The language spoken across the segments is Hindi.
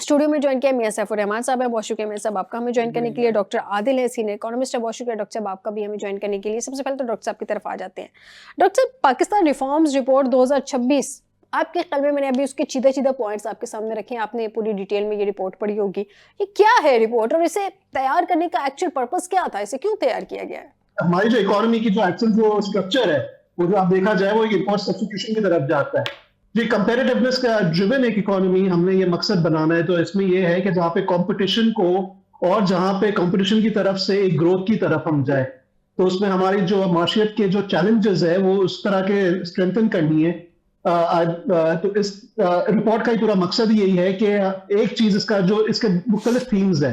स्टूडियो में ज्वाइन किया मियां सैफुर रहमान साहब है, बॉशू के मियां साहब आपका हमें ज्वाइन करने के लिए, डॉक्टर आदिल है सीनियर इकोनॉमिस्ट है बॉशू के, डॉक्टर साहब आपका भी हमें ज्वाइन करने के लिए। सबसे पहले तो डॉक्टर साहब की तरफ आ जाते हैं। डॉक्टर साहब, पाकिस्तान रिफॉर्म्स रिपोर्ट 2026 आपके ख्याल में, मैंने अभी उसके सीधा पॉइंट्स आपके सामने रखे हैं, आपने पूरी डिटेल में ये रिपोर्ट पढ़ी होगी। ये क्या है रिपोर्ट और इसे तैयार करने का एक्चुअल पर्पस क्या था, इसे क्यों तैयार किया गया है? हमारी जो इकोनॉमी की जो एक्चुअल जो स्ट्रक्चर है वो जो आप देखा जाए वो एक इम्पोर्ट सब्स्टिट्यूशन की तरफ जाता है। जो कंपेरेटिवनेस का ड्रिवन एक इकोनॉमी हमने ये मकसद बनाना है, तो इसमें ये है कि जहाँ पे कंपटीशन को और जहाँ पे कंपटीशन की तरफ से एक ग्रोथ की तरफ हम जाए, तो उसमें हमारी जो माशियत के जो चैलेंजेस है वो उस तरह के स्ट्रेंथन करनी है। तो इस रिपोर्ट का ही पूरा मकसद यही है कि एक चीज इसका जो इसके मुख्तलिफ थीम्स है,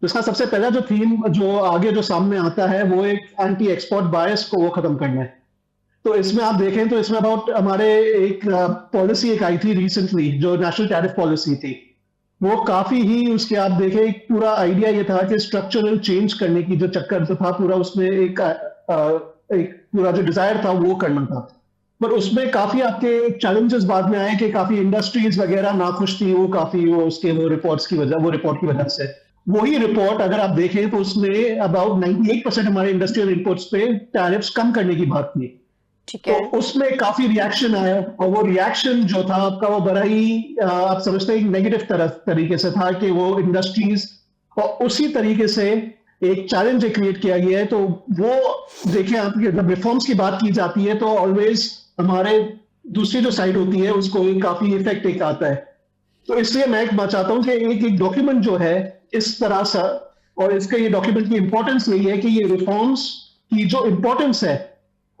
तो इसका सबसे पहला जो थीम जो आगे जो सामने आता है वो एक एंटी एक्सपोर्ट बायस को वो खत्म करना है। तो इसमें आप देखें तो इसमें अबाउट हमारे एक पॉलिसी एक आई थी रिसेंटली जो नेशनल टैरिफ पॉलिसी थी, वो काफी ही उसके आप देखें एक पूरा आइडिया ये था कि स्ट्रक्चरल चेंज करने की जो चक्कर जो था पूरा उसमें एक पूरा जो डिजायर था वो करना था। पर उसमें काफी आपके चैलेंजेस बाद में आए कि काफी इंडस्ट्रीज वगैरह नाखुश थी, वो काफी वो उसके वो रिपोर्ट की वजह से वही रिपोर्ट अगर आप देखें तो उसमें अबाउट 98% हमारे इंडस्ट्रियल इनपुट्स पे टैरिफ्स कम करने की बात थी। तो उसमें काफी रिएक्शन आया और वो रिएक्शन जो था आपका वो बड़ा ही आप समझते हैं नेगेटिव तरीके से था कि वो इंडस्ट्रीज और उसी तरीके से एक चैलेंज क्रिएट किया गया है। तो वो देखिए आप जब रिफॉर्म्स की बात की जाती है तो ऑलवेज हमारे दूसरी जो साइड होती है उसको काफी इफेक्ट एक आता है। तो इसलिए मैं चाहता हूं कि एक डॉक्यूमेंट जो है इस तरह सा, और इसके ये डॉक्यूमेंट की इंपॉर्टेंस यही है कि ये रिफॉर्म्स की जो इंपॉर्टेंस है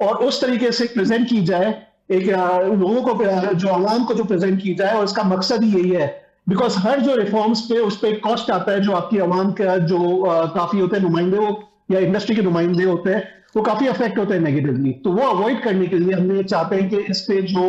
और उस तरीके से प्रेजेंट की जाए, एक लोगों को जो आवाम को जो प्रेजेंट की जाए, और इसका मकसद ही यही है। बिकॉज हर जो रिफॉर्म्स पे उस पर कॉस्ट आता है, जो आपकी आवाम का जो काफी होते हैं नुमाइंदे वो या इंडस्ट्री के नुमाइंदे होते हैं वो काफी अफेक्ट होते हैं नेगेटिवली। तो वो अवॉइड करने के लिए हमने चाहते हैं कि इस पे जो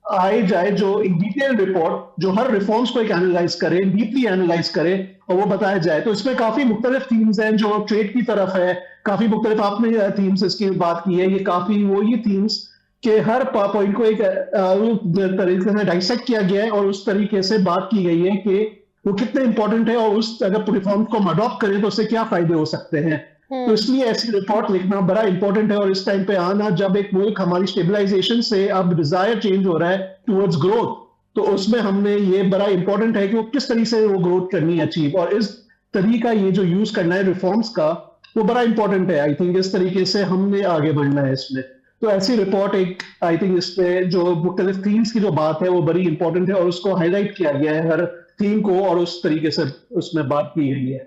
आए जाए जो एक डिटेल रिपोर्ट जो हर रिफॉर्म्स को एक एनालाइज करे, डीपली एनालाइज करे और वो बताया जाए। तो इसमें काफी मुख्तलिफ थीम्स हैं जो ट्रेड की तरफ है, काफी मुख्तलिफ आपने थीम्स इसकी बात की है, ये काफी वो ये थीम्स के हर पॉइंट को एक तरीके से डाइसेक्ट किया गया है और उस तरीके से बात की गई है कि वो कितने इंपॉर्टेंट है और उस अगर रिफॉर्म को हम अडॉप्ट करें तो उससे क्या फायदे हो सकते हैं। तो इसलिए ऐसी रिपोर्ट लिखना बड़ा इंपॉर्टेंट है और इस टाइम पे आना जब एक मुल्क हमारी स्टेबलाइजेशन से अब डिजायर चेंज हो रहा है टुवर्ड्स ग्रोथ, तो उसमें हमने ये बड़ा इंपॉर्टेंट है कि वो किस तरीके से वो ग्रोथ करनी है अचीव, और इस तरीका ये जो यूज करना है रिफॉर्म्स का वो बड़ा इंपॉर्टेंट है। आई थिंक इस तरीके से हमने आगे बढ़ना है इसमें। तो ऐसी रिपोर्ट एक आई थिंक इस पे जो मुख्तलिफ थीम्स की जो बात है वो बड़ी इंपॉर्टेंट है और उसको हाईलाइट किया गया है हर थीम को और उस तरीके से उसमें बात की गई है।